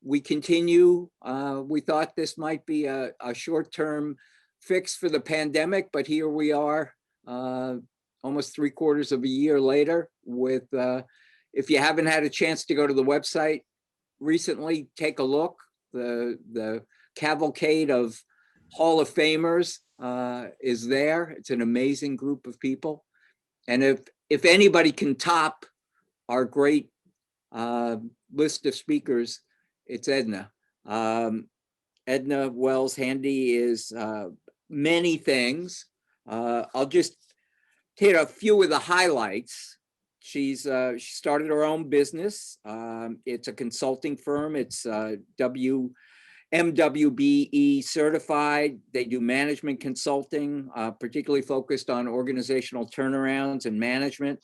we continue. We thought this might be a short-term fix for the pandemic, but here we are, almost 3/4 of a year later with, if you haven't had a chance to go to the website recently, take a look. The cavalcade of Hall of Famers is there. It's an amazing group of people. And if anybody can top our great list of speakers, it's Edna. Edna Wells Handy is many things. I'll just hit a few of the highlights. She started her own business. It's a consulting firm. It's MWBE certified. They do management consulting, particularly focused on organizational turnarounds and management.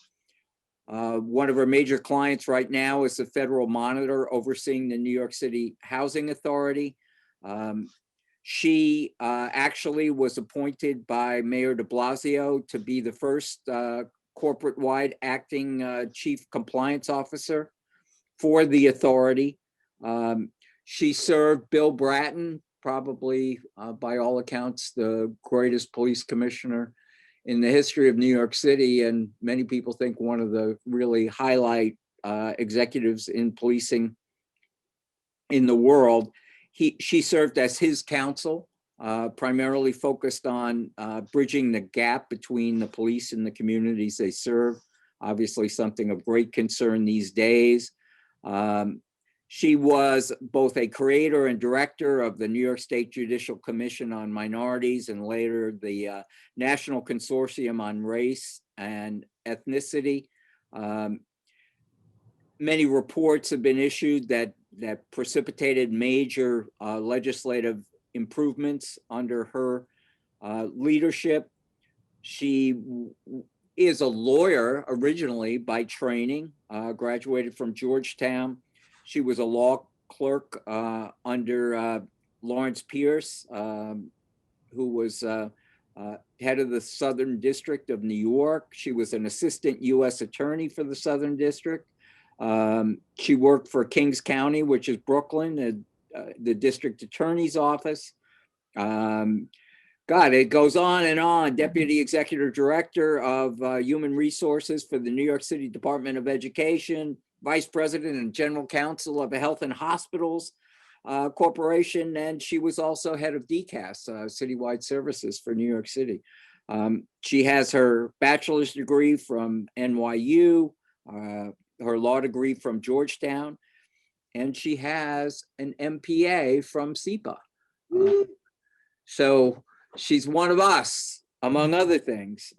One of our major clients right now is the Federal Monitor overseeing the New York City Housing Authority. She actually was appointed by Mayor de Blasio to be the first corporate-wide acting chief compliance officer for the authority. She served Bill Bratton, probably by all accounts, the greatest police commissioner in the history of New York City, and many people think one of the really highlight executives in policing in the world. She served as his counsel, primarily focused on bridging the gap between the police and the communities they serve, obviously something of great concern these days. She was both a creator and director of the New York State Judicial Commission on Minorities and later the National Consortium on Race and Ethnicity. Many reports have been issued that precipitated major legislative improvements under her leadership. She is a lawyer originally by training, graduated from Georgetown. She was a law clerk under Lawrence Pierce, who was head of the Southern District of New York. She was an assistant U.S. attorney for the Southern District. She worked for Kings County, which is Brooklyn, the district attorney's office. God, it goes on and on. Deputy Executive Director of Human Resources for the New York City Department of Education, Vice President and General Counsel of a Health and Hospitals Corporation, and she was also head of DCAS, Citywide Services for New York City. She has her bachelor's degree from NYU, her law degree from Georgetown, and she has an MPA from SEPA. So she's one of us, among other things.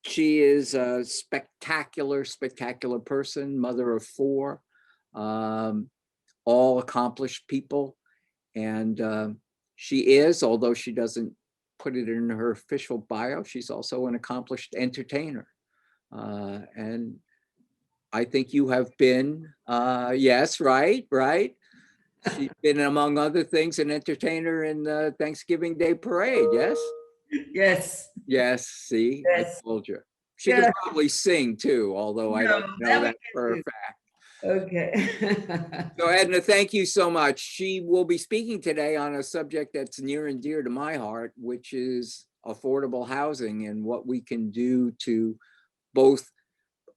She is a spectacular, spectacular person, mother of 4, all accomplished people. And she is, although she doesn't put it in her official bio, she's also an accomplished entertainer. And I think you have been, yes, right. She's been, among other things, an entertainer in the Thanksgiving Day Parade, yes? Yes. Yes, see, Yes. I told you. She can probably sing too, although I don't know that for a fact. Okay. So Edna, thank you so much. She will be speaking today on a subject that's near and dear to my heart, which is affordable housing and what we can do to both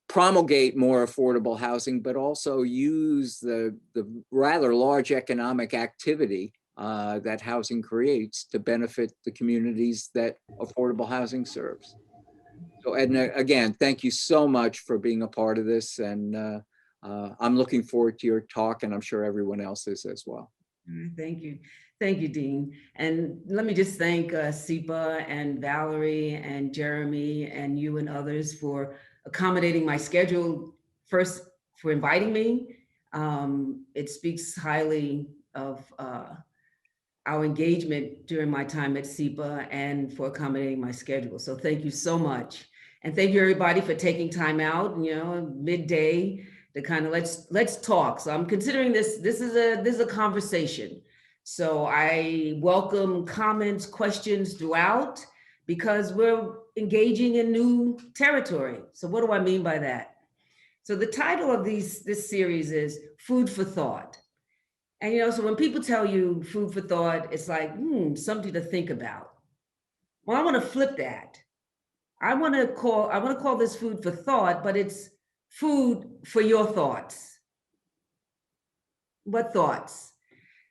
promulgate more affordable housing, but also use the rather large economic activity that housing creates to benefit the communities that affordable housing serves. So Edna, again, thank you so much for being a part of this. And I'm looking forward to your talk, and I'm sure everyone else is as well. Thank you. Thank you, Dean. And let me just thank SEPA and Valerie and Jeremy and you and others for accommodating my schedule. First, for inviting me. It speaks highly of our engagement during my time at SEPA and for accommodating my schedule. So thank you so much. And thank you everybody for taking time out, midday to kind of let's talk. So I'm considering this is a conversation. So I welcome comments, questions throughout because we're engaging in new territory. So what do I mean by that? So the title of this series is Food for Thought. And, so when people tell you food for thought, it's like, something to think about. Well, I want to flip that. I want to call this food for thought, but it's food for your thoughts. What thoughts?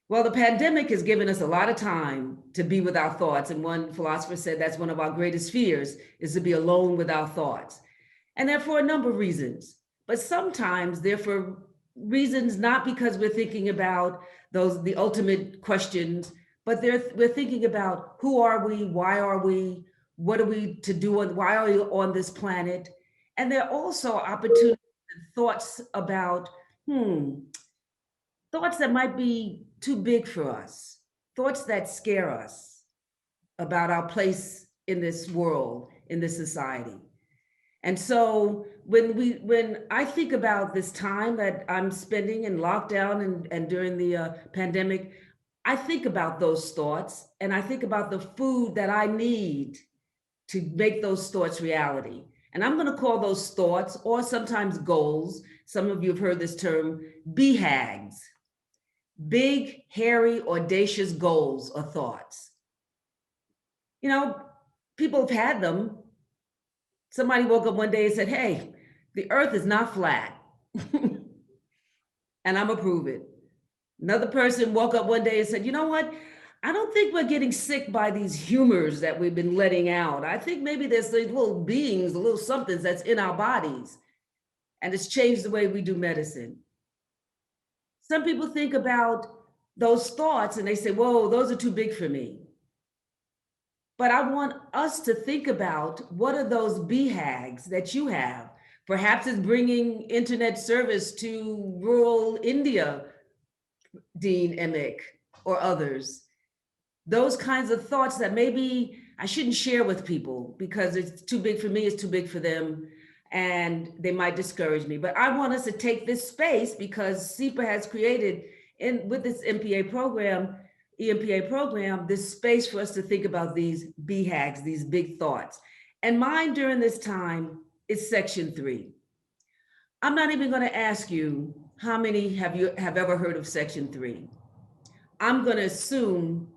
Well, the pandemic has given us a lot of time to be with our thoughts. And one philosopher said that's one of our greatest fears, is to be alone with our thoughts. And they're for a number of reasons. But sometimes they're for reasons not because we're thinking about the ultimate questions, but we're thinking about who are we, why are we, what are we to do, and why are we on this planet? And there are also opportunities and thoughts about, thoughts that might be too big for us, thoughts that scare us about our place in this world, in this society. And so when I think about this time that I'm spending in lockdown and during the pandemic, I think about those thoughts, and I think about the food that I need to make those thoughts reality. And I'm going to call those thoughts, or sometimes goals, some of you have heard this term, BHAGs. Big, hairy, audacious goals or thoughts. People have had them. Somebody woke up one day and said, hey, the earth is not flat. And I'm gonna prove it. Another person woke up one day and said, you know what? I don't think we're getting sick by these humors that we've been letting out. I think maybe there's these little beings, the little somethings that's in our bodies. And it's changed the way we do medicine. Some people think about those thoughts and they say, whoa, those are too big for me. But I want us to think about, what are those BHAGs that you have? Perhaps it's bringing internet service to rural India, Dean Emick, or others. Those kinds of thoughts that maybe I shouldn't share with people because it's too big for me, it's too big for them, and they might discourage me. But I want us to take this space because SEPA has created, with this EMPA program, this space for us to think about these BHAGs, these big thoughts. And mine during this time is Section 3. I'm not even going to ask you how many have ever heard of Section 3. I'm going to assume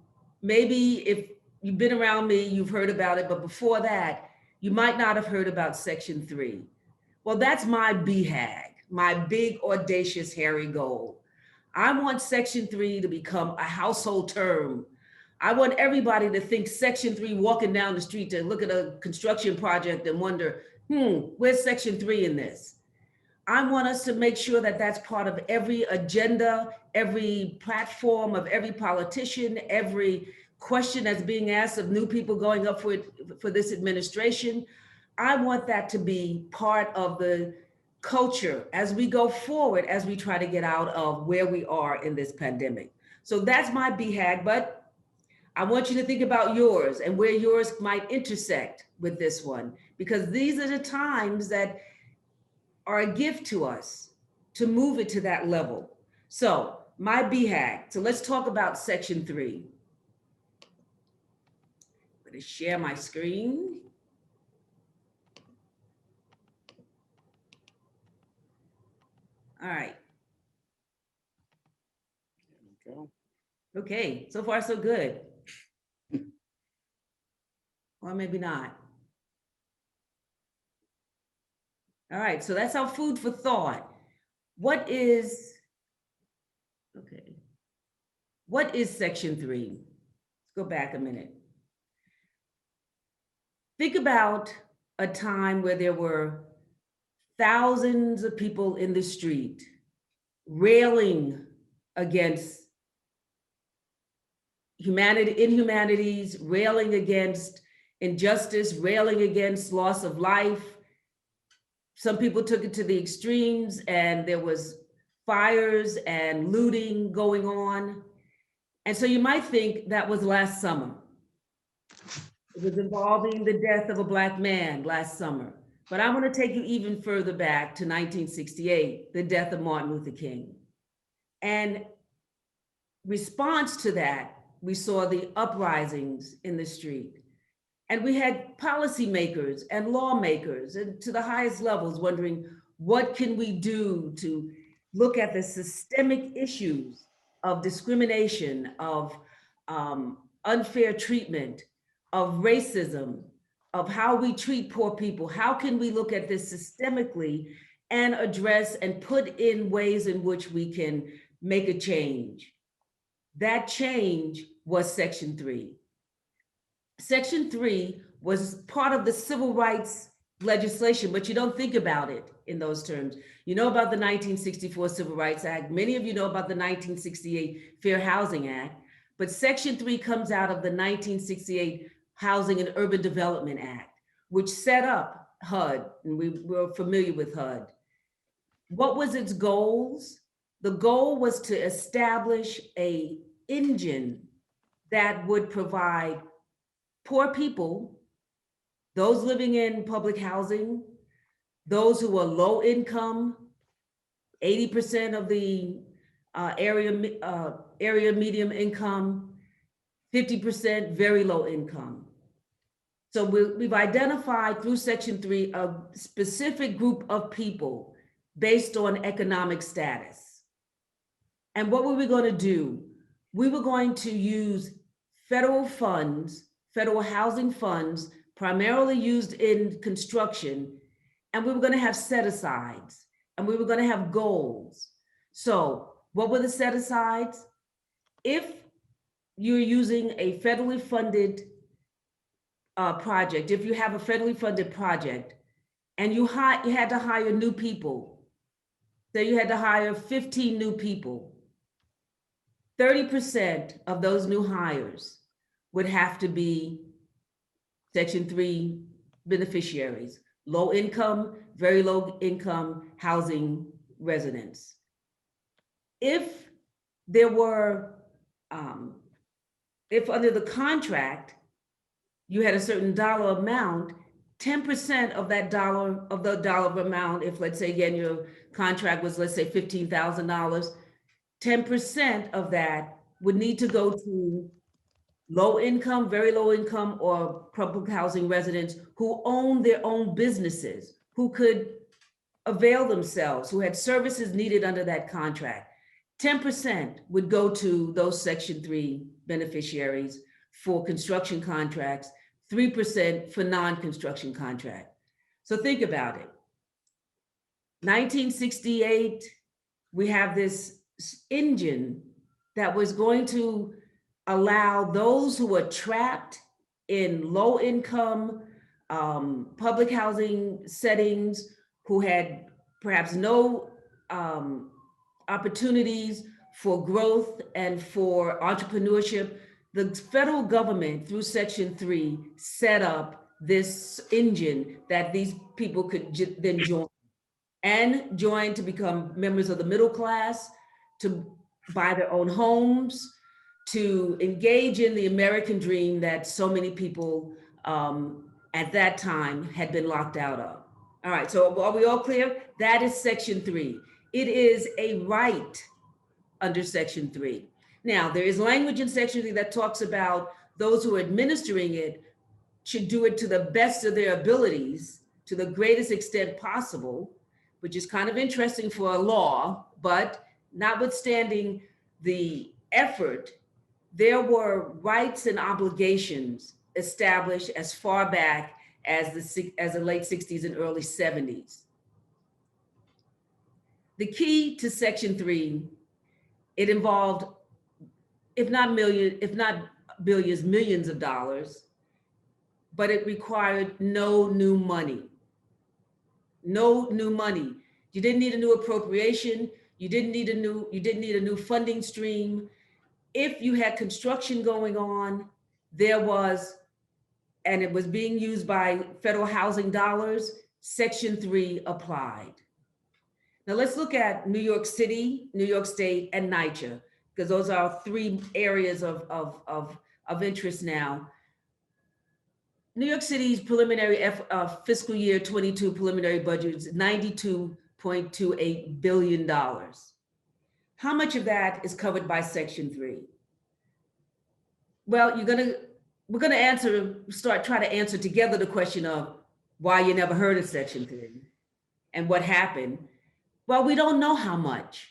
maybe if you've been around me, you've heard about it, but before that, you might not have heard about Section 3. Well, that's my BHAG, my big, audacious, hairy goal. I want Section 3 to become a household term. I want everybody to think Section 3 walking down the street to look at a construction project and wonder, where's Section 3 in this? I want us to make sure that that's part of every agenda, every platform of every politician, every question that's being asked of new people going up for this administration. I want that to be part of the culture as we go forward, as we try to get out of where we are in this pandemic. So that's my BHAG, but I want you to think about yours and where yours might intersect with this one, because these are the times that are a gift to us to move it to that level. So my BHAG, so let's talk about Section 3. I'm going to share my screen. All right. There we go. Okay, so far so good. Or maybe not. All right, so that's our food for thought. What is Section 3? Let's go back a minute. Think about a time where there were thousands of people in the street railing against inhumanities, railing against injustice, railing against loss of life. Some people took it to the extremes and there was fires and looting going on. And so you might think that was last summer. It was involving the death of a Black man last summer. But I want to take you even further back to 1968, the death of Martin Luther King. And response to that, we saw the uprisings in the street. And we had policymakers and lawmakers and to the highest levels wondering, what can we do to look at the systemic issues of discrimination, of unfair treatment, of racism, of how we treat poor people. How can we look at this systemically and address and put in ways in which we can make a change? That change was Section 3. Section 3 was part of the civil rights legislation, but you don't think about it in those terms. You know about the 1964 Civil Rights Act. Many of you know about the 1968 Fair Housing Act, but Section 3 comes out of the 1968 Housing and Urban Development Act, which set up HUD, and we're familiar with HUD. What was its goals? The goal was to establish an engine that would provide poor people, those living in public housing, those who are low income, 80% of the area medium income, 50% very low income. So we've identified through Section 3 a specific group of people based on economic status. And what were we going to do? We were going to use federal funds, federal housing funds, primarily used in construction, and we were going to have set-asides, and we were going to have goals. So what were the set-asides? If you're using a federally funded project, if you have a federally funded project, and you had to hire new people, say you had to hire 15 new people, 30% of those new hires would have to be Section 3 beneficiaries, low income, very low income housing residents. If there were, if under the contract, you had a certain dollar amount, 10% of that dollar, of the dollar amount, if let's say again, your contract was, let's say $15,000, 10% of that would need to go to low income, very low income, or public housing residents who own their own businesses, who could avail themselves, who had services needed under that contract. 10% would go to those Section 3 beneficiaries for construction contracts, 3% for non-construction contract. So think about it. 1968, we have this engine that was going to allow those who were trapped in low income public housing settings, who had perhaps no opportunities for growth and for entrepreneurship. The federal government, through Section 3, set up this engine that these people could then join to become members of the middle class, to buy their own homes, to engage in the American dream that so many people at that time had been locked out of. All right, so are we all clear? That is Section 3. It is a right under Section 3. Now, there is language in Section 3 that talks about those who are administering it should do it to the best of their abilities, to the greatest extent possible, which is kind of interesting for a law, but notwithstanding the effort, there were rights and obligations established as far back as the late 60s and early 70s. The key to Section 3, it involved, if not billions, millions of dollars, but it required no new money. No new money. You didn't need a new appropriation. You didn't need a new funding stream. If you had construction going on, there was, and it was being used by federal housing dollars, Section 3 applied. Now let's look at New York City, New York State, and NYCHA, because those are three areas of interest now. New York City's preliminary fiscal year 22 preliminary budget is $92.28 billion. How much of that is covered by Section 3? Well, we're gonna try to answer together the question of why you never heard of Section 3 and what happened. Well, we don't know how much.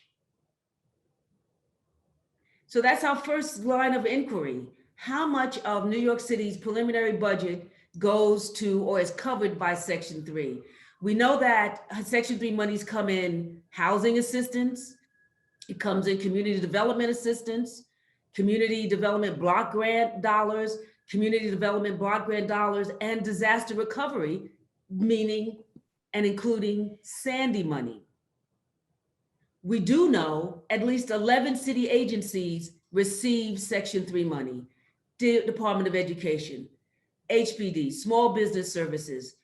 So that's our first line of inquiry. How much of New York City's preliminary budget goes to or is covered by Section 3? We know that Section 3 monies come in housing assistance, it comes in community development assistance, community development block grant dollars, and disaster recovery, meaning and including Sandy money. We do know at least 11 city agencies receive Section 3 money. Department of Education, HPD, Small Business Services,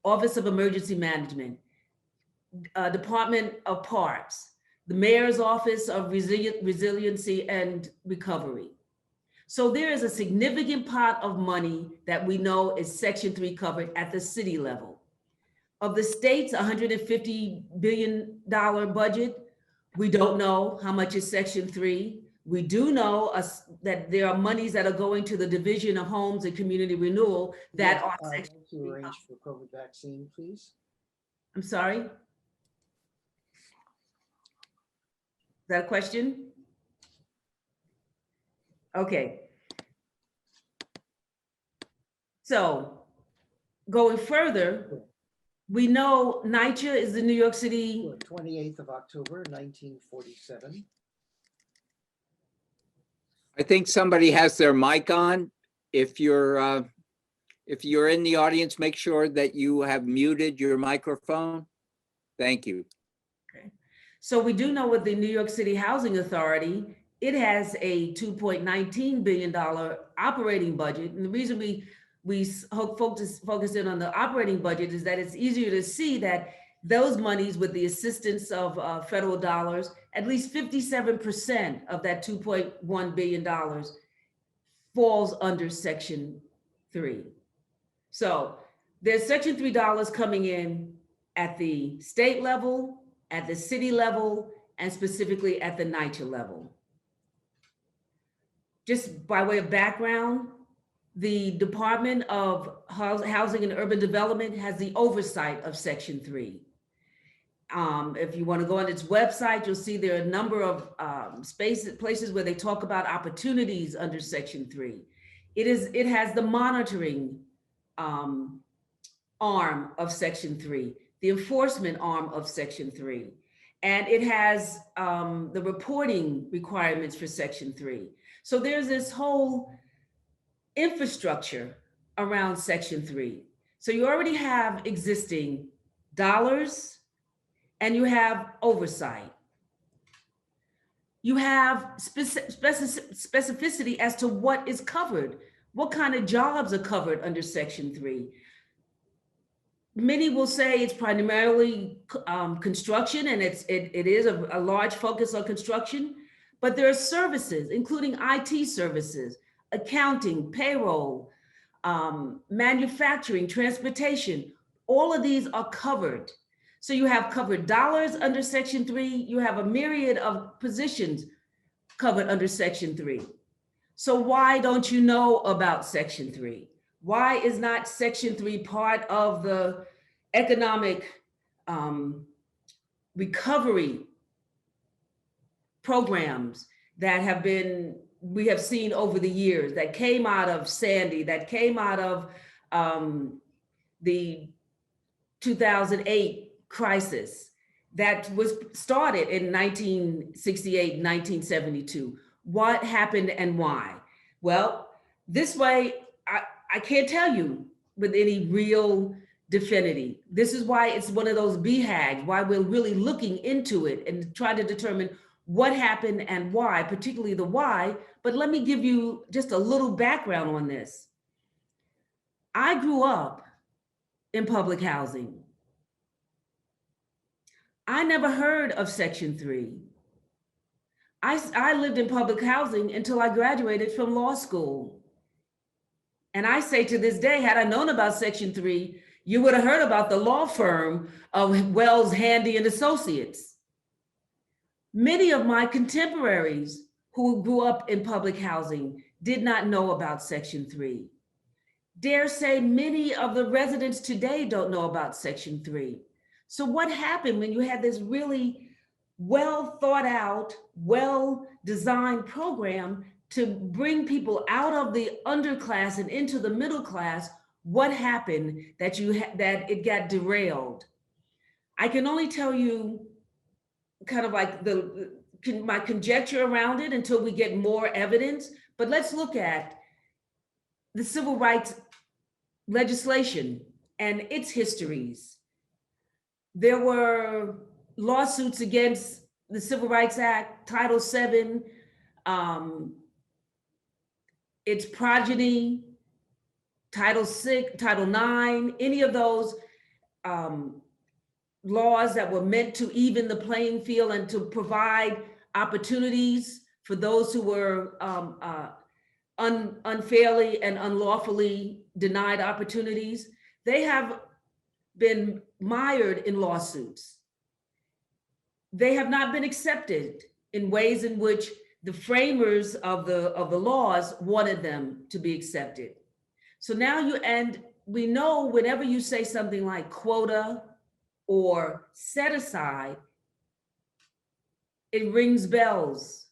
Office of Emergency Management, Department of Parks, the Mayor's Office of Resiliency and Recovery. So there is a significant pot of money that we know is Section 3 covered at the city level. Of the state's $150 billion budget, we don't know how much is Section 3. We do know that there are monies that are going to the Division of Homes and Community Renewal that are Section 3. To arrange for COVID vaccine, please. I'm sorry? Is that a question? Okay. So going further, we know NYCHA is the New York City. 28th of October, 1947. I think somebody has their mic on. If you're in the audience, make sure that you have muted your microphone. Thank you. Okay. So we do know with the New York City Housing Authority, it has a $2.19 billion operating budget. And the reason we focus in on the operating budget is that it's easier to see that those monies, with the assistance of federal dollars, at least 57% of that $2.1 billion falls under Section 3. So there's Section 3 dollars coming in at the state level, at the city level, and specifically at the NYCHA level. Just by way of background, the Department of Housing and Urban Development has the oversight of Section 3. If you want to go on its website, you'll see there are a number of places where they talk about opportunities under Section 3. It has the monitoring arm of Section 3, the enforcement arm of Section 3, and it has the reporting requirements for Section 3. So there's this whole infrastructure around Section 3. So you already have existing dollars and you have oversight. You have specificity as to what is covered, what kind of jobs are covered under Section 3. Many will say it's primarily construction, and it is a large focus on construction, but there are services, including IT services, accounting, payroll, manufacturing, transportation. All of these are covered. So you have covered dollars under Section 3. You have a myriad of positions covered under Section 3. So why don't you know about Section 3? Why is not Section 3 part of the economic recovery programs that we have seen over the years, that came out of Sandy, that came out of the 2008 crisis, that was started in 1968, 1972. What happened and why? Well, this way, I can't tell you with any real definity. This is why it's one of those BHAGs, why we're really looking into it and trying to determine what happened and why, particularly the why. But let me give you just a little background on this. I grew up in public housing. I never heard of Section 3. I lived in public housing until I graduated from law school. And I say to this day, had I known about Section 3, you would have heard about the law firm of Wells, Handy and Associates. Many of my contemporaries who grew up in public housing did not know about Section 3. Dare say many of the residents today don't know about Section 3. So what happened when you had this really well thought out, well designed program to bring people out of the underclass and into the middle class. What happened that that it got derailed? I can only tell you kind of like my conjecture around it until we get more evidence. But let's look at the civil rights legislation and its histories. There were lawsuits against the Civil Rights Act, Title VII, its progeny, Title VI, Title IX, any of those laws that were meant to even the playing field and to provide opportunities for those who were unfairly and unlawfully denied opportunities. They have been mired in lawsuits. They have not been accepted in ways in which the framers of the laws wanted them to be accepted. So now we know whenever you say something like quota or set aside, it rings bells.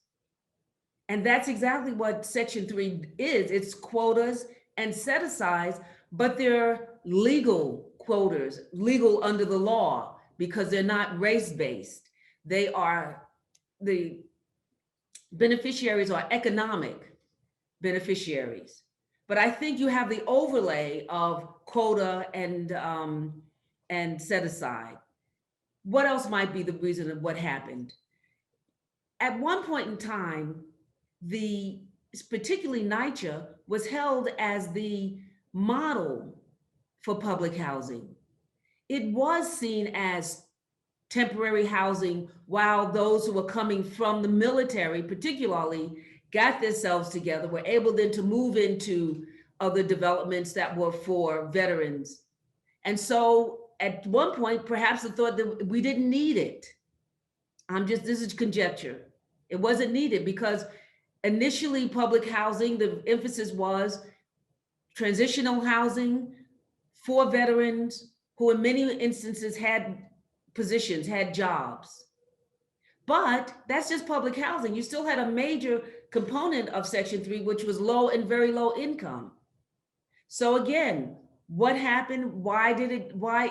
And that's exactly what Section 3 is. It's quotas and set asides, but they're legal quotas, legal under the law, because they're not race-based. The beneficiaries are economic beneficiaries. But I think you have the overlay of quota and set aside. What else might be the reason of what happened? At one point in time, particularly NYCHA was held as the model for public housing. It was seen as temporary housing while those who were coming from the military particularly got themselves together, were able then to move into other developments that were for veterans. And so at one point, perhaps the thought that we didn't need it. This is conjecture. It wasn't needed because initially public housing, the emphasis was transitional housing for veterans who in many instances had positions, had jobs. But that's just public housing. You still had a major component of Section 3, which was low and very low income. So again, what happened? Why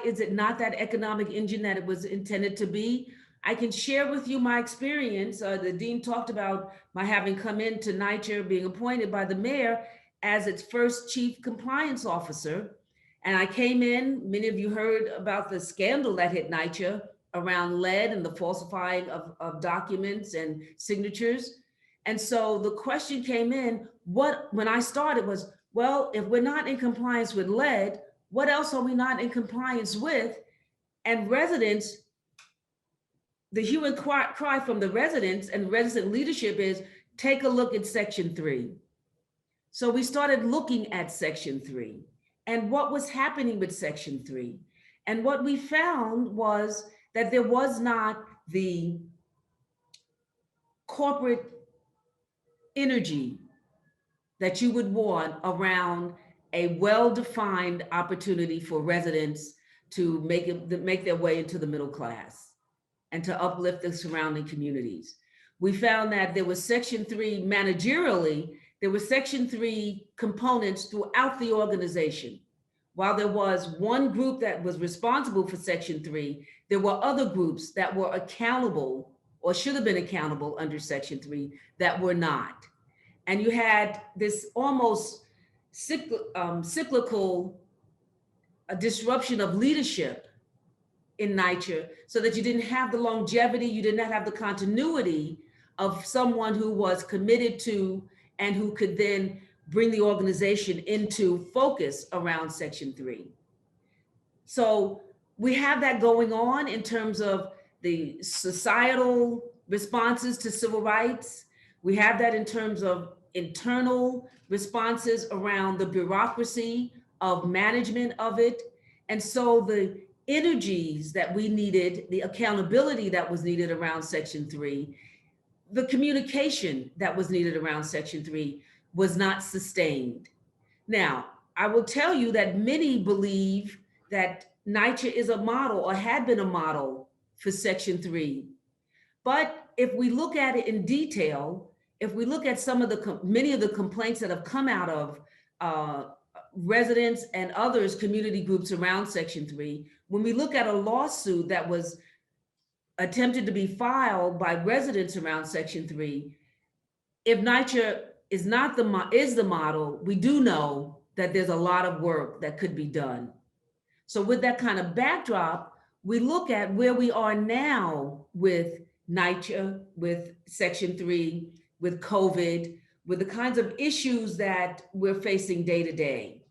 is it not that economic engine that it was intended to be? I can share with you my experience. The dean talked about my having come into NYCHA, being appointed by the mayor as its first chief compliance officer. And I came in, many of you heard about the scandal that hit NYCHA around lead and the falsifying of documents and signatures. And so the question came in, when I started was, well, if we're not in compliance with lead, what else are we not in compliance with? And residents, the hue and cry from the residents and resident leadership is, take a look at Section 3. So we started looking at Section 3 and what was happening with Section 3. And what we found was that there was not the corporate energy that you would want around a well-defined opportunity for residents to make their way into the middle class and to uplift the surrounding communities. We found that there was Section 3 managerially, there was Section 3 components throughout the organization. While there was one group that was responsible for Section 3, there were other groups that were accountable or should have been accountable under Section 3 that were not. And you had this almost cyclical disruption of leadership in NYCHA, so that you didn't have the longevity, you did not have the continuity of someone who was committed to and who could then bring the organization into focus around Section 3. So we have that going on in terms of the societal responses to civil rights. We have that in terms of internal responses around the bureaucracy of management of it. And so the energies that we needed, the accountability that was needed around Section 3, the communication that was needed around Section 3 was not sustained. Now, I will tell you that many believe that NYCHA is a model or had been a model for Section 3. But if we look at it in detail, if we look at some of the many of the complaints that have come out of residents and others, community groups around Section 3, when we look at a lawsuit that was attempted to be filed by residents around Section 3, if NYCHA is not the model, we do know that there's a lot of work that could be done. So with that kind of backdrop, we look at where we are now with NYCHA, with Section 3, with COVID, with the kinds of issues that we're facing day to day.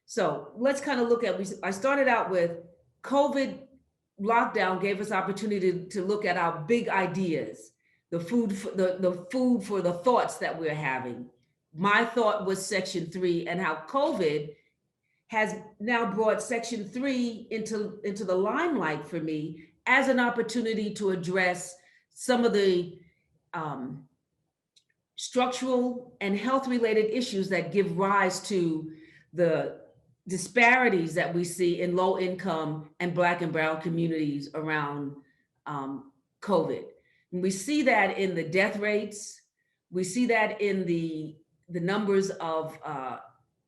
So let's kind of look at, I started out with COVID lockdown gave us opportunity to look at our big ideas, the food for the thoughts that we're having. My thought was Section 3 and how COVID has now brought Section 3 into the limelight for me as an opportunity to address some of the structural and health-related issues that give rise to the disparities that we see in low-income and Black and Brown communities around COVID. And we see that in the death rates. We see that in the numbers of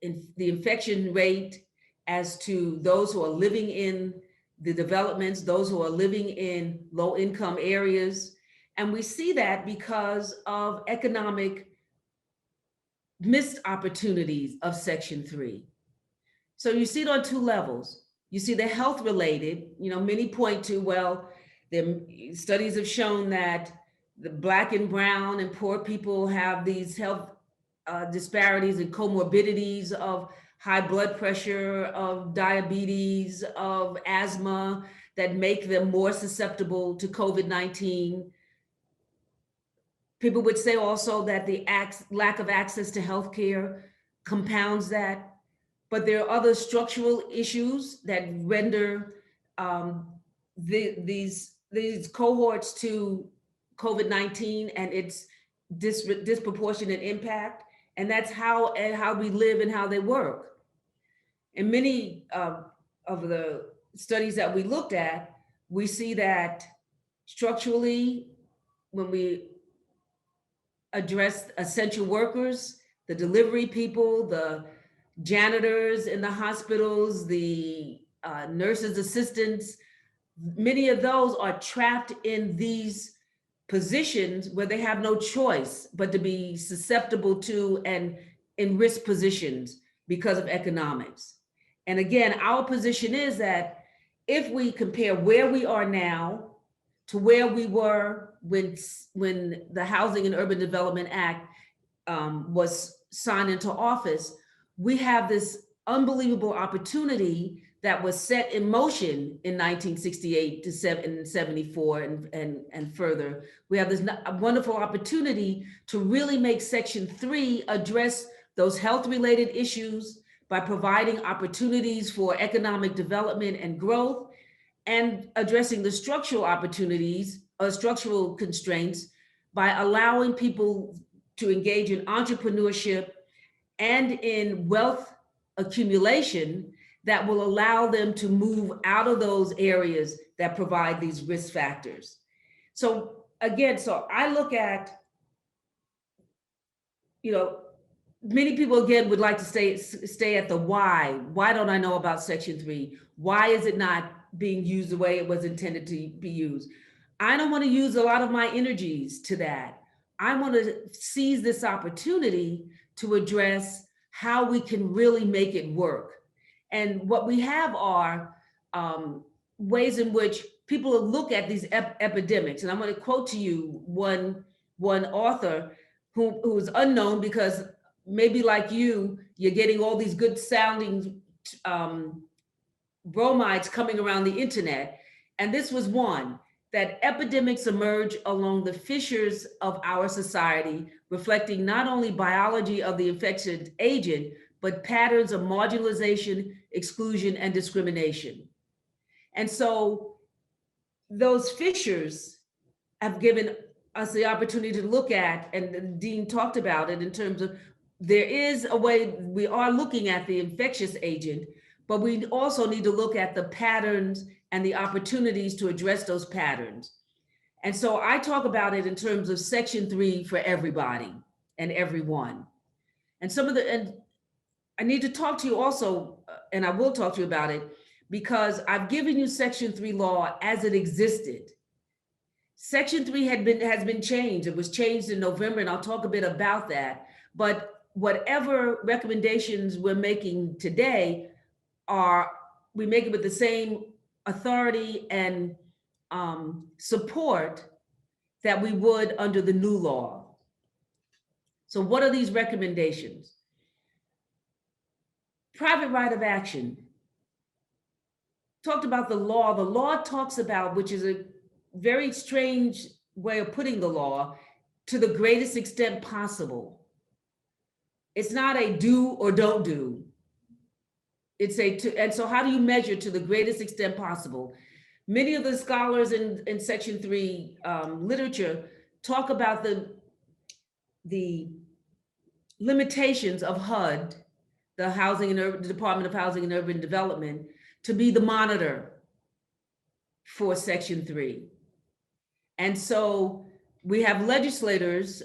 in the infection rate as to those who are living in the developments, those who are living in low-income areas. And we see that because of economic missed opportunities of Section 3. So you see it on two levels. You see the health related, many point to, well, the studies have shown that the Black and Brown and poor people have these health disparities and comorbidities of high blood pressure, of diabetes, of asthma that make them more susceptible to COVID-19. People would say also that the lack of access to healthcare compounds that, but there are other structural issues that render these cohorts to COVID-19 and its disproportionate impact, and that's how we live and how they work. In many of the studies that we looked at, we see that structurally, when we address essential workers, the delivery people, the janitors in the hospitals, the nurses' assistants, many of those are trapped in these positions where they have no choice but to be susceptible to and in risk positions because of economics. And again, our position is that if we compare where we are now to where we were when the Housing and Urban Development Act was signed into office, we have this unbelievable opportunity that was set in motion in 1968 to 74 and further. We have this wonderful opportunity to really make Section 3 address those health-related issues by providing opportunities for economic development and growth, and addressing the structural opportunities or structural constraints by allowing people to engage in entrepreneurship and in wealth accumulation that will allow them to move out of those areas that provide these risk factors. So again, I look at, many people again would like to stay at the why. Why don't I know about Section 3? Why is it not being used the way it was intended to be used? I don't want to use a lot of my energies to that. I want to seize this opportunity to address how we can really make it work. And what we have are ways in which people look at these epidemics. And I'm going to quote to you one author who is unknown, because maybe like you're getting all these good sounding bromides coming around the internet. And this was one, that epidemics emerge along the fissures of our society, reflecting not only biology of the infectious agent, but patterns of marginalization, exclusion, and discrimination. And so those fissures have given us the opportunity to look at, and Dean talked about it in terms of, there is a way we are looking at the infectious agent, but we also need to look at the patterns and the opportunities to address those patterns. And so I talk about it in terms of Section 3 for everybody and everyone. And and I need to talk to you also, and I will talk to you about it, because I've given you Section 3 law as it existed. Section 3 has been changed. It was changed in November, and I'll talk a bit about that. But whatever recommendations we're making today we make it with the same authority and support that we would under the new law. So what are these recommendations? Private right of action. Talked about the law. The law talks about, which is a very strange way of putting the law, to the greatest extent possible. It's not a do or don't do. It's and so how do you measure to the greatest extent possible? Many of the scholars in Section 3 literature talk about the limitations of HUD, the Department of Housing and Urban Development, to be the monitor for Section 3. And so we have legislators,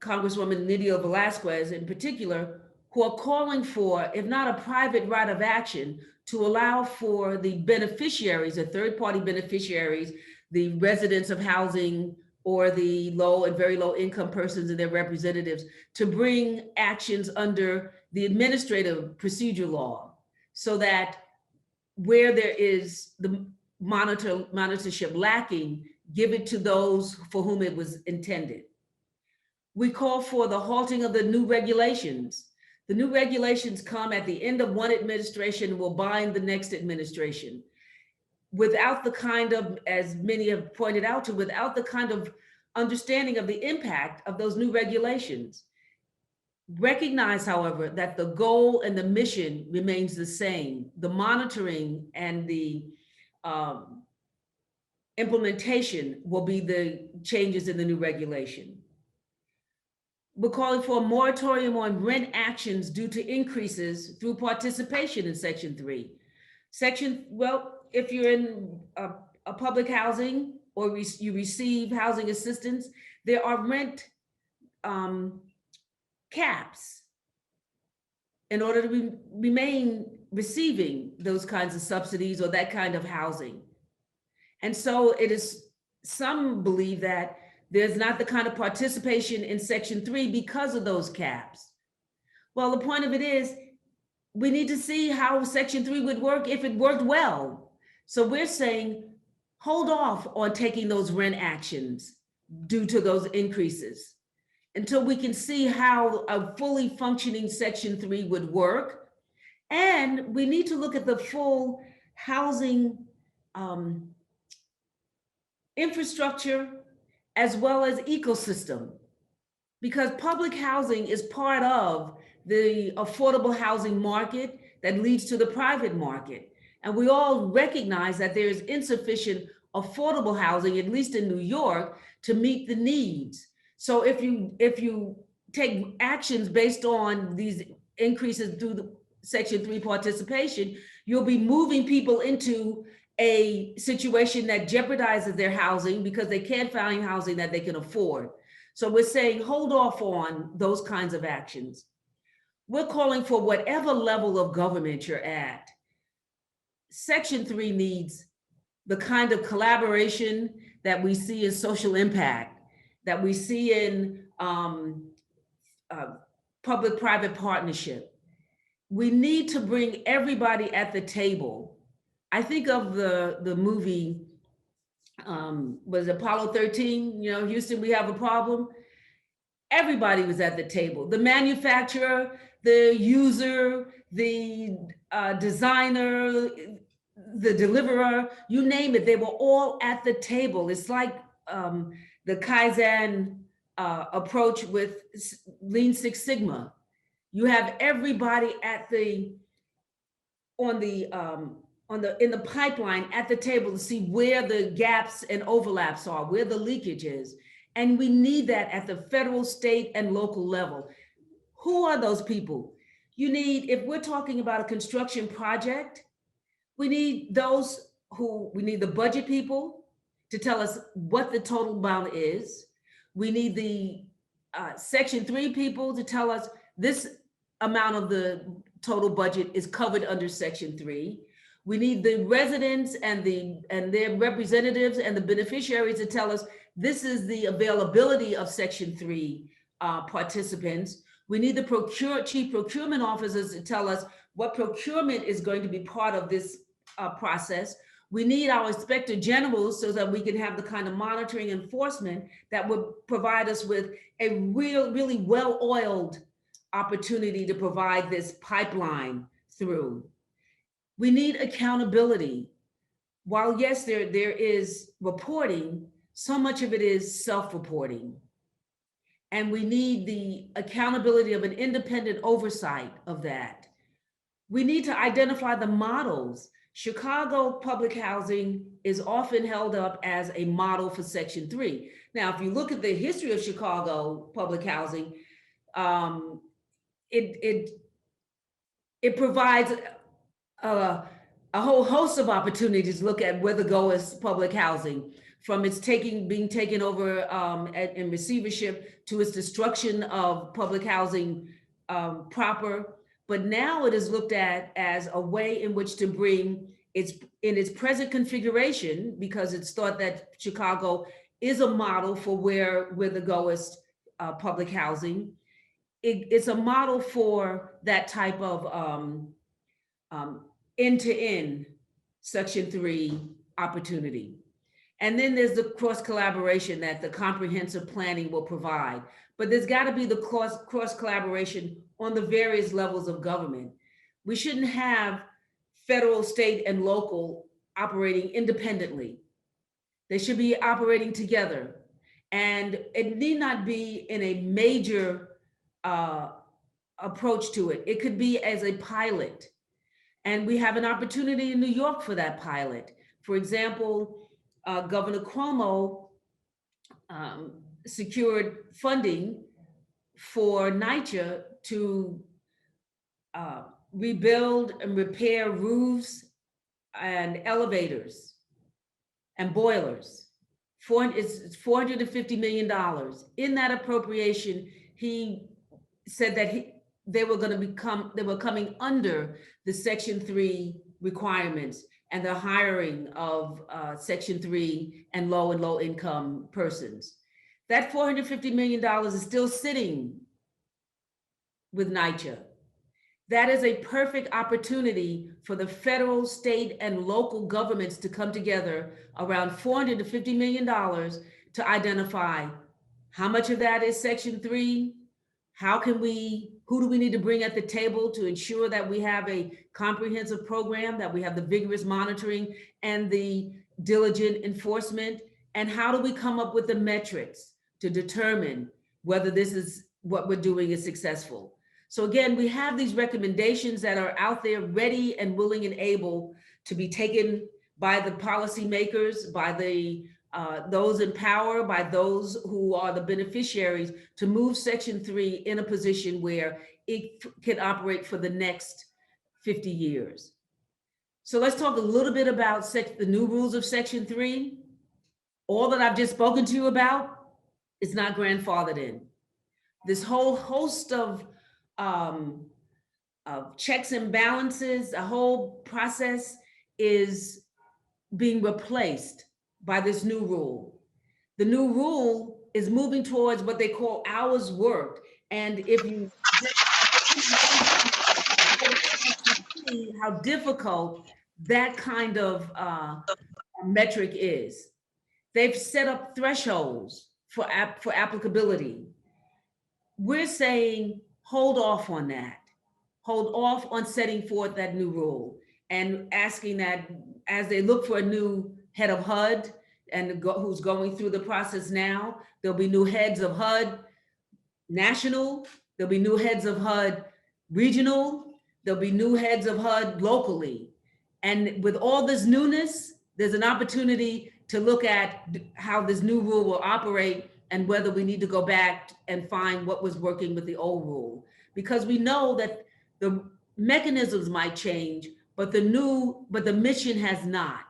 Congresswoman Nydia Velázquez in particular, who are calling for, if not a private right of action, to allow for the beneficiaries, the third-party beneficiaries, the residents of housing or the low and very low income persons and their representatives, to bring actions under the administrative procedure law, so that where there is the monitorship lacking, give it to those for whom it was intended. We call for the halting of the new regulations. The new regulations come at the end of one administration and will bind the next administration. Without the kind of, as many have pointed out to, without the kind of understanding of the impact of those new regulations. Recognize, however, that the goal and the mission remains the same. The monitoring and the implementation will be the changes in the new regulation. We're calling for a moratorium on rent actions due to increases through participation in Section 3. If you're in a public housing or you receive housing assistance, there are rent caps in order to remain receiving those kinds of subsidies or that kind of housing. And so some believe that there's not the kind of participation in Section 3 because of those caps. Well, the point of it is, we need to see how Section 3 would work if it worked well. So we're saying, hold off on taking those rent actions due to those increases until we can see how a fully functioning Section 3 would work. And we need to look at the full housing infrastructure as well as ecosystem, because public housing is part of the affordable housing market that leads to the private market. And we all recognize that there is insufficient affordable housing, at least in New York, to meet the needs. So if you take actions based on these increases through the Section 3 participation, you'll be moving people into a situation that jeopardizes their housing because they can't find housing that they can afford. So we're saying hold off on those kinds of actions. We're calling for whatever level of government you're at. Section 3 needs the kind of collaboration that we see in social impact, that we see in public-private partnership. We need to bring everybody at the table. I think of the movie, was Apollo 13, Houston, we have a problem. Everybody was at the table. The manufacturer, the user, the designer, the deliverer, you name it, they were all at the table. It's like the Kaizen approach with Lean Six Sigma. You have everybody in the pipeline at the table to see where the gaps and overlaps are, where the leakage is. And we need that at the federal, state, and local level. Who are those people? If we're talking about a construction project, we need the budget people, to tell us what the total amount is. We need the Section 3 people to tell us this amount of the total budget is covered under Section 3. We need the residents and their representatives and the beneficiaries to tell us this is the availability of Section 3 participants. We need the chief procurement officers to tell us what procurement is going to be part of this process. We need our inspector generals so that we can have the kind of monitoring enforcement that would provide us with a really well-oiled opportunity to provide this pipeline through. We need accountability. While yes, there is reporting, so much of it is self-reporting. And we need the accountability of an independent oversight of that. We need to identify the models. Chicago public housing is often held up as a model for Section 3. Now, if you look at the history of Chicago public housing, it provides a whole host of opportunities to look at where the go is public housing, from its being taken over in receivership to its destruction of public housing proper. But now it is looked at as a way in which to bring its present configuration, because it's thought that Chicago is a model for where the go is public housing. It's a model for that type of end-to-end Section 3 opportunity. And then there's the cross collaboration that the comprehensive planning will provide. But there's got to be the cross collaboration on the various levels of government. We shouldn't have federal, state, and local operating independently. They should be operating together. And it need not be in a major approach to it. It could be as a pilot. And we have an opportunity in New York for that pilot. For example, Governor Cuomo secured funding for NYCHA to rebuild and repair roofs and elevators and boilers. It's $450 million. In that appropriation, he said that they were coming under the Section 3 requirements and the hiring of Section 3 and low income persons. That $450 million is still sitting with NYCHA. That is a perfect opportunity for the federal, state, and local governments to come together around $450 million to identify how much of that is Section 3, who do we need to bring at the table to ensure that we have a comprehensive program, that we have the vigorous monitoring and the diligent enforcement, and how do we come up with the metrics to determine whether this is what we're doing is successful. So again, we have these recommendations that are out there ready and willing and able to be taken by the policymakers, by those in power, by those who are the beneficiaries, to move Section 3 in a position where it can operate for the next 50 years. So let's talk a little bit about the new rules of Section 3. All that I've just spoken to you about is not grandfathered in. This whole host of checks and balances, the whole process is being replaced by this new rule. The new rule is moving towards what they call hours worked. And if you see how difficult that kind of metric is, they've set up thresholds for applicability. We're saying hold off on that. Hold off on setting forth that new rule and asking that as they look for a new head of HUD and who's going through the process now, there'll be new heads of HUD national, there'll be new heads of HUD regional, there'll be new heads of HUD locally. And with all this newness, there's an opportunity to look at how this new rule will operate and whether we need to go back and find what was working with the old rule. Because we know that the mechanisms might change, but the mission has not.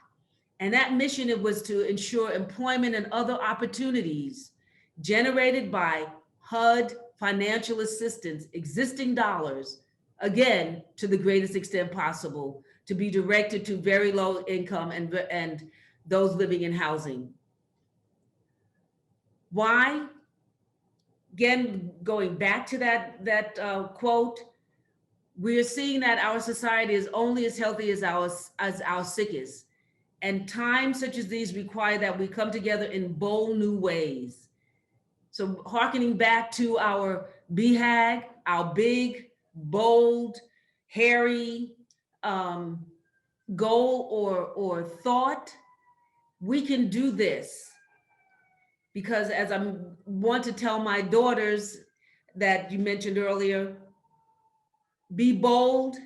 And that mission, it was to ensure employment and other opportunities generated by HUD financial assistance, existing dollars, again, to the greatest extent possible, to be directed to very low income and those living in housing. Why? Again, going back to that quote, we are seeing that our society is only as healthy as our sickest. And times such as these require that we come together in bold new ways. So hearkening back to our BHAG, our big, bold, hairy goal or thought, we can do this. Because as I want to tell my daughters that you mentioned earlier, be bold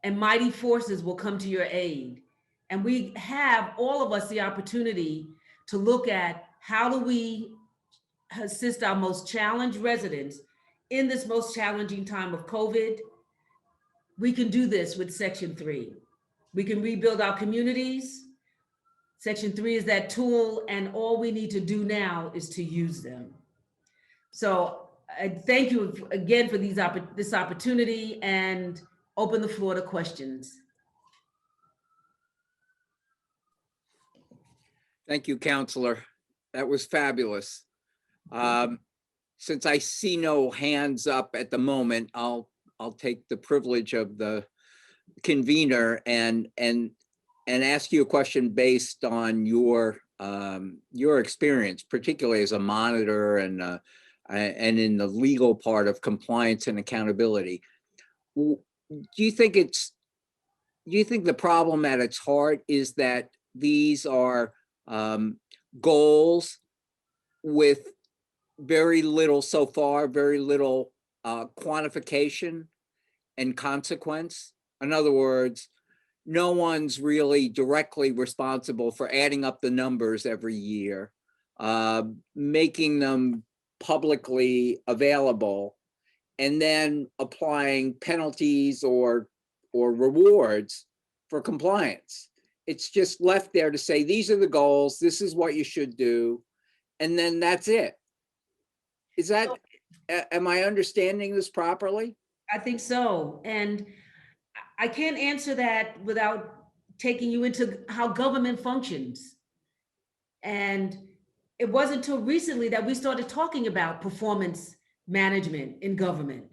and mighty forces will come to your aid. And we have, all of us, the opportunity to look at how do we assist our most challenged residents in this most challenging time of COVID. We can do this with Section 3. We can rebuild our communities. Section 3 is that tool, and all we need to do now is to use them. So I thank you again for this opportunity, and open the floor to questions. Thank you, Counselor. That was fabulous. Since I see no hands up at the moment, I'll take the privilege of the convener and ask you a question based on your experience, particularly as a monitor and in the legal part of compliance and accountability. Do you think the problem at its heart is that these are goals with very little so far, very little quantification and consequence? In other words, no one's really directly responsible for adding up the numbers every year, making them publicly available, and then applying penalties or rewards for compliance. It's just left there to say, these are the goals, this is what you should do, and then that's it. Is that, am I understanding this properly? I think so. And I can't answer that without taking you into how government functions. And it wasn't until recently that we started talking about performance management in government,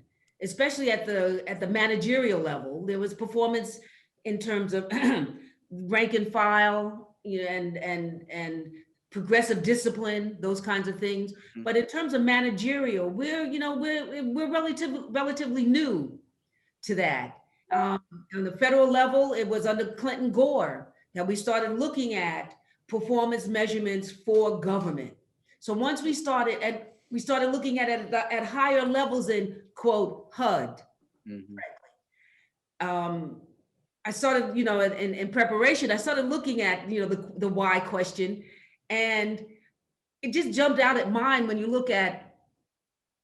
especially at the managerial level. There was performance in terms of rank and file, you know, and progressive discipline, those kinds of things. Mm-hmm. But in terms of managerial, we're relatively new to that. On the federal level, it was under Clinton Gore that we started looking at performance measurements for government. So once we started looking at it at higher levels in quote HUD. Mm-hmm. I started, in preparation, I started looking at, the why question, and it just jumped out at mine when you look at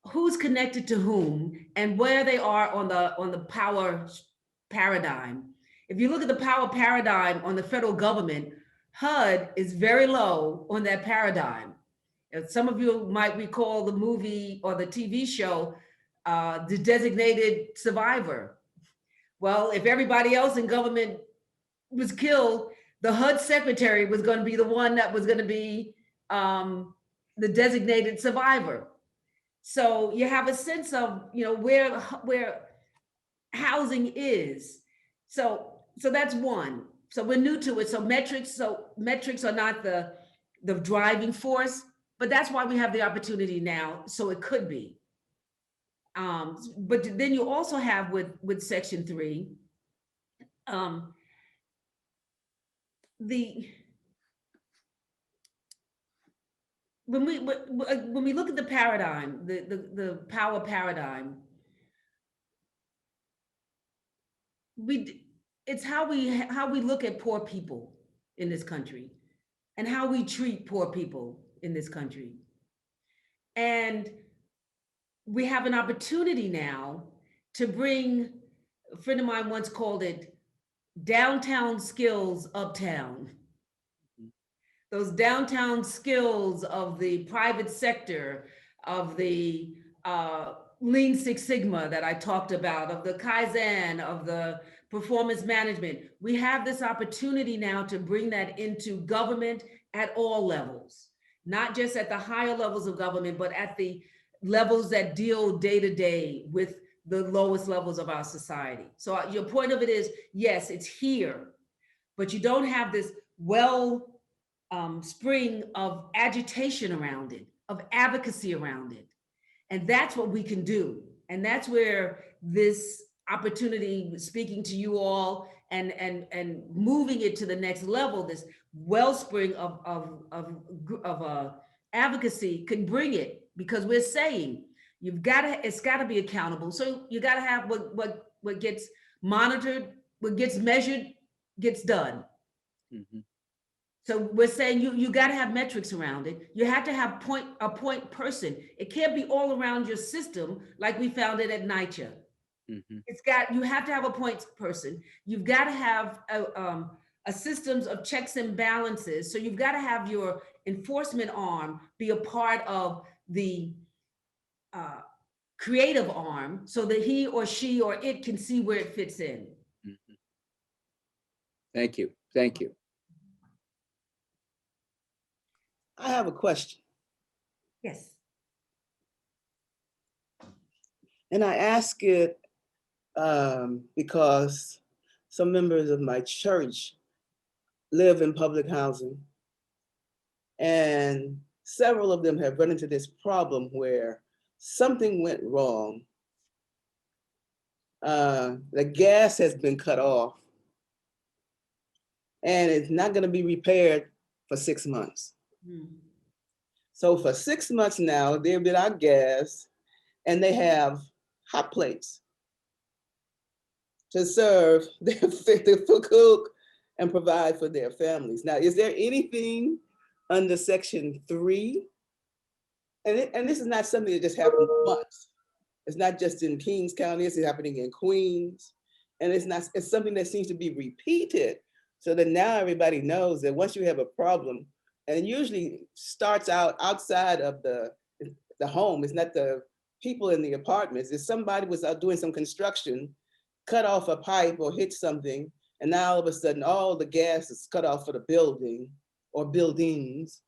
who's connected to whom and where they are on the power paradigm. If you look at the power paradigm on the federal government, HUD is very low on that paradigm. And some of you might recall the movie or the TV show, The Designated Survivor. Well, if everybody else in government was killed, the HUD secretary was going to be the one that was going to be the designated survivor. So you have a sense of, where housing is. So that's one. So we're new to it. So metrics are not the driving force, but that's why we have the opportunity now. So it could be. But then you also have with Section 3, when we look at the paradigm, the power paradigm, it's how we look at poor people in this country and how we treat poor people in this country. And we have an opportunity now to bring, a friend of mine once called it downtown skills uptown. those downtown skills of the private sector, of the Lean Six Sigma that I talked about, of the Kaizen, of the performance management. We have this opportunity now to bring that into government at all levels, not just at the higher levels of government, but at the levels that deal day to day with the lowest levels of our society. So your point of it is, yes, it's here, but you don't have this spring of agitation around it, of advocacy around it. And that's what we can do. And that's where this opportunity, speaking to you all and moving it to the next level, this wellspring of advocacy can bring it, because we're saying it's got to be accountable. So you got to have what gets monitored, what gets measured, gets done. Mhm. So we're saying you got to have metrics around it. You have to have a point person. It can't be all around your system like we found it at NYCHA. Mhm. You have to have a point person. You've got to have a systems of checks and balances. So you've got to have your enforcement arm be a part of the creative arm, so that he or she or it can see where it fits in. Mhm. Thank you. Thank you. I have a question, Yes. and I ask it because some members of my church live in public housing, and several of them have run into this problem where something went wrong. The gas has been cut off, and it's not going to be repaired for 6 months. So for 6 months now, they've been out gas, and they have hot plates to serve to cook and provide for their families. Now, is there anything under Section 3? And this is not something that just happened once. It's not just in Kings County, it's happening in Queens. And it's something that seems to be repeated, so that now everybody knows that once you have a problem, and it usually starts out outside of the home, it's not the people in the apartments, it's somebody was out doing some construction, cut off a pipe or hit something, and now all of a sudden all the gas is cut off for the building or buildings.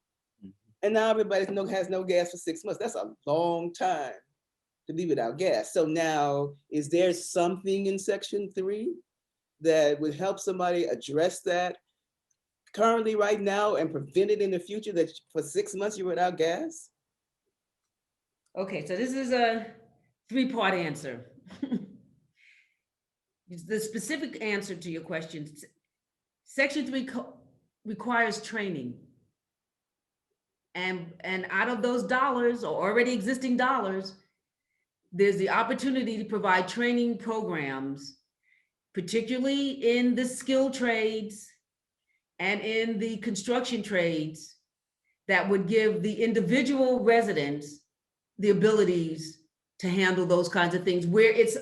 And now everybody has no gas for 6 months. That's a long time to be without gas. So now, is there something in Section 3 that would help somebody address that currently right now and prevent it in the future, that for 6 months you're without gas? Okay, so this is a three-part answer. The specific answer to your question, Section 3 requires training. And out of those dollars, or already existing dollars, there's the opportunity to provide training programs, particularly in the skilled trades and in the construction trades, that would give the individual residents the abilities to handle those kinds of things, where it's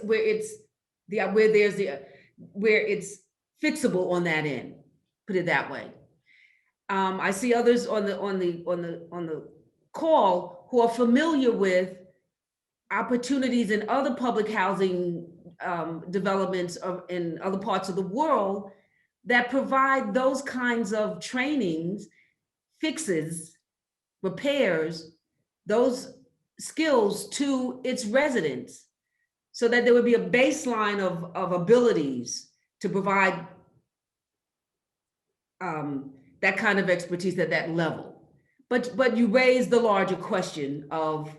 fixable on that end. Put it that way. I see others on the call who are familiar with opportunities in other public housing developments in other parts of the world that provide those kinds of trainings, fixes, repairs, those skills to its residents, so that there would be a baseline of abilities to provide that kind of expertise at that level. But you raise the larger question of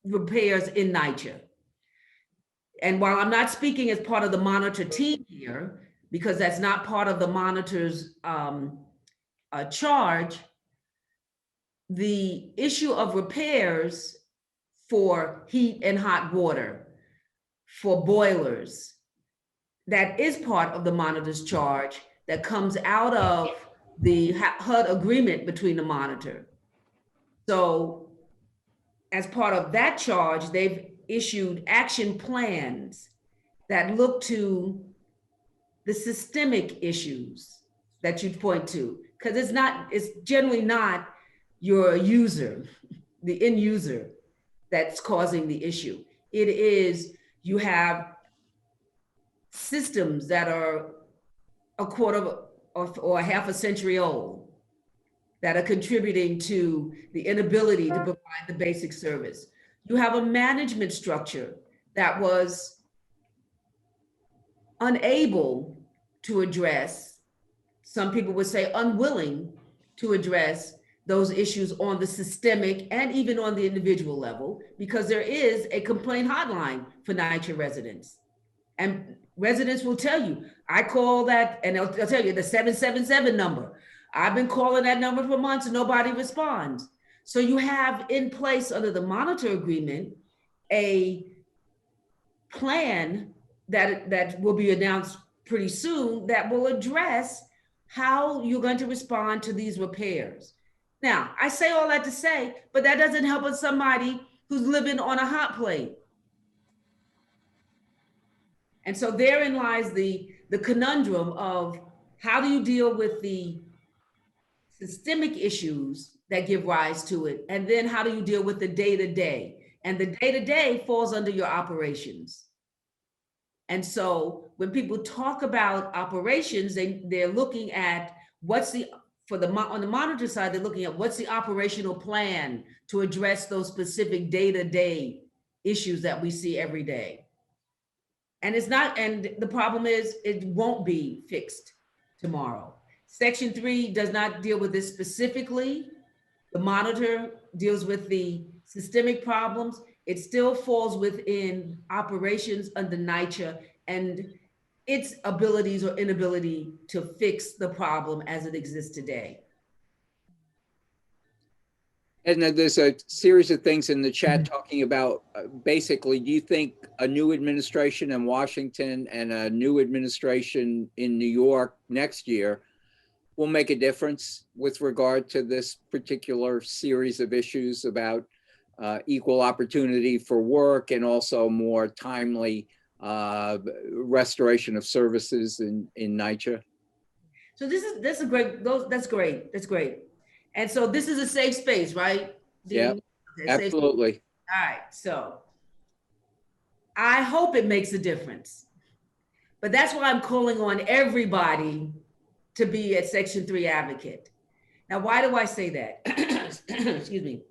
repairs in NYCHA. And while I'm not speaking as part of the monitor team here, because that's not part of the monitor's charge, the issue of repairs for heat and hot water, for boilers, that is part of the monitor's charge, that comes out of the HUD agreement between the monitor. So as part of that charge, they've issued action plans that look to the systemic issues that you point to, because it's generally not your user, the end user that's causing the issue. It is, you have systems that are a quarter or a half a century old that are contributing to the inability to provide the basic service. You have a management structure that was unable to address, some people would say unwilling to address those issues on the systemic and even on the individual level, because there is a complaint hotline for NYCHA residents. And residents will tell you, I call that, and they'll tell you the 777 number. I've been calling that number for months and nobody responds. So you have in place under the monitor agreement, a plan that will be announced pretty soon that will address how you're going to respond to these repairs. Now, I say all that to say, but that doesn't help with somebody who's living on a hot plate. And so therein lies the conundrum of how do you deal with the systemic issues that give rise to it? And then how do you deal with the day-to-day? And the day-to-day falls under your operations. And so when people talk about operations, they're looking at on the monitor side, they're looking at what's the operational plan to address those specific day-to-day issues that we see every day. And the problem is it won't be fixed tomorrow. Section 3 does not deal with this specifically. The monitor deals with the systemic problems. It still falls within operations under NYCHA and its abilities or inability to fix the problem as it exists today. And then there's a series of things in the chat talking about, basically, do you think a new administration in Washington and a new administration in New York next year will make a difference with regard to this particular series of issues about equal opportunity for work and also more timely restoration of services in NYCHA? So that's great. And so this is a safe space, right? Yeah, absolutely. All right, so I hope it makes a difference. But that's why I'm calling on everybody to be a Section 3 advocate. Now, why do I say that? Excuse me.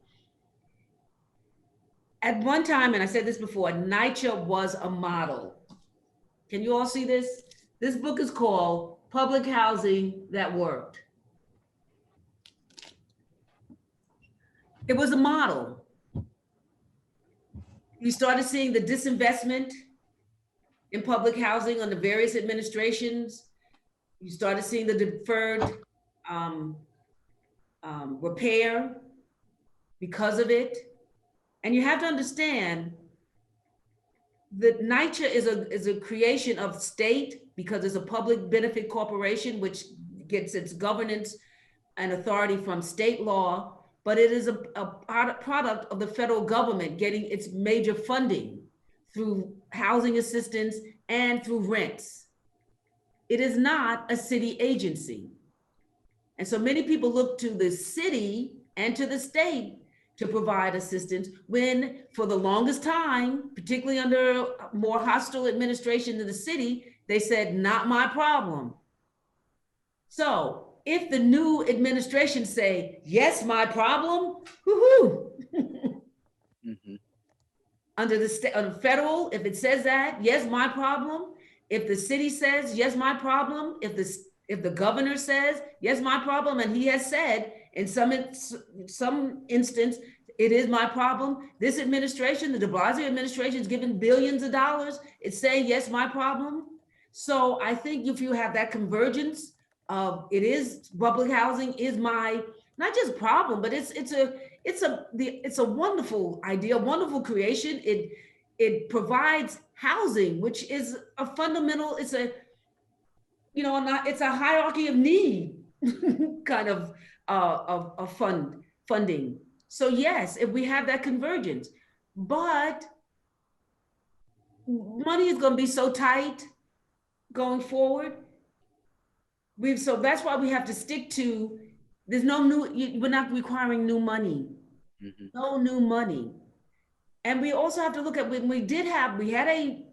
At one time, and I said this before, NYCHA was a model. Can you all see this? This book is called Public Housing That Worked. It was a model. You started seeing the disinvestment in public housing under various administrations. You started seeing the deferred repair because of it. And you have to understand that NYCHA is a creation of state because it's a public benefit corporation, which gets its governance and authority from state law, but it is a product of the federal government getting its major funding through housing assistance and through rents. It is not a city agency. And so many people look to the city and to the state to provide assistance when, for the longest time, particularly under more hostile administration to the city, they said, not my problem. So if the new administration say, yes, my problem, woohoo. Mm-hmm. Under the federal, if it says that, yes, my problem. If the city says, yes, my problem. If the governor says, yes, my problem, and he has said in some instance, it is my problem. This administration, the de Blasio administration, is giving billions of dollars. It's saying, yes, my problem. So I think if you have that convergence of public housing is my, not just problem, but it's a wonderful idea, wonderful creation. It provides housing, which is a fundamental, it's a hierarchy of need kind of funding. So yes, if we have that convergence, but money is going to be so tight going forward. So that's why we have to stick to, there's no new, we're not requiring new money, Mhm. no new money. And we also have to look at, when we had a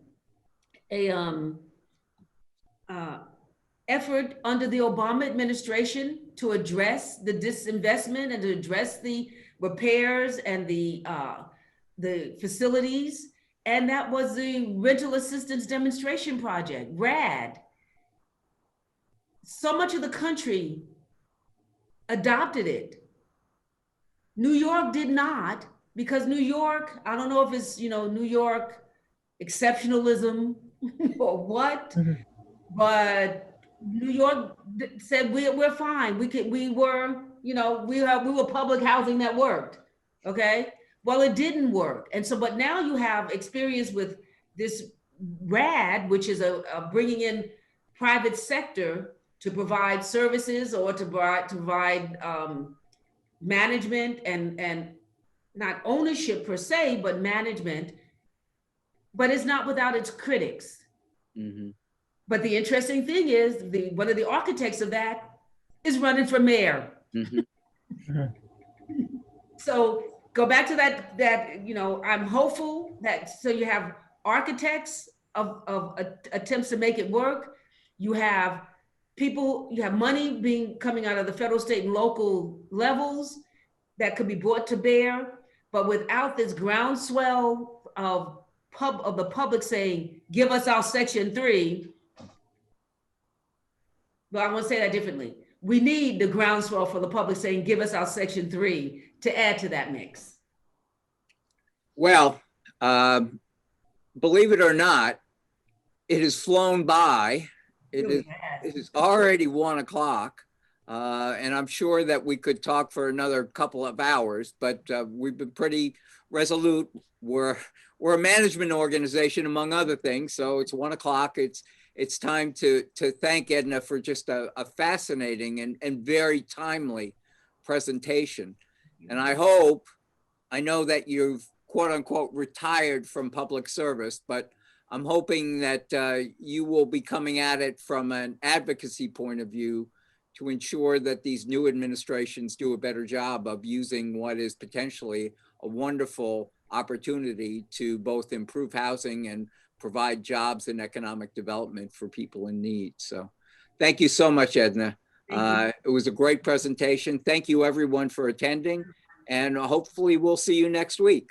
effort under the Obama administration to address the disinvestment and to address the repairs and the facilities. And that was the Rental Assistance Demonstration Project, RAD. So much of the country adopted it. New York did not, because New York, I don't know if it's, New York exceptionalism or what, but New York said we're fine. We were public housing that worked. Okay. Well, it didn't work. And so, but now you have experience with this RAD, which is a bringing in private sector to provide services or to provide management and not ownership per se, but management. But it's not without its critics. Mm-hmm. But the interesting thing is, one of the architects of that is running for mayor. Mm-hmm. So go back to that, I'm hopeful that, so you have architects of attempts to make it work. You have people, you have money coming out of the federal, state, and local levels that could be brought to bear. But without this groundswell of the public saying, give us our Section 3, well, I want to say that differently. We need the groundswell for the public saying, give us our Section 3 to add to that mix. Well, believe it or not, it has flown by. It is already 1 o'clock. And I'm sure that we could talk for another couple of hours, but we've been pretty resolute. We're a management organization, among other things. So it's 1 o'clock. It's time to thank Edna for just a fascinating and very timely presentation. And I know that you've quote unquote retired from public service, but I'm hoping that you will be coming at it from an advocacy point of view to ensure that these new administrations do a better job of using what is potentially a wonderful opportunity to both improve housing and provide jobs and economic development for people in need. So thank you so much, Edna. It was a great presentation. Thank you everyone for attending, and hopefully we'll see you next week.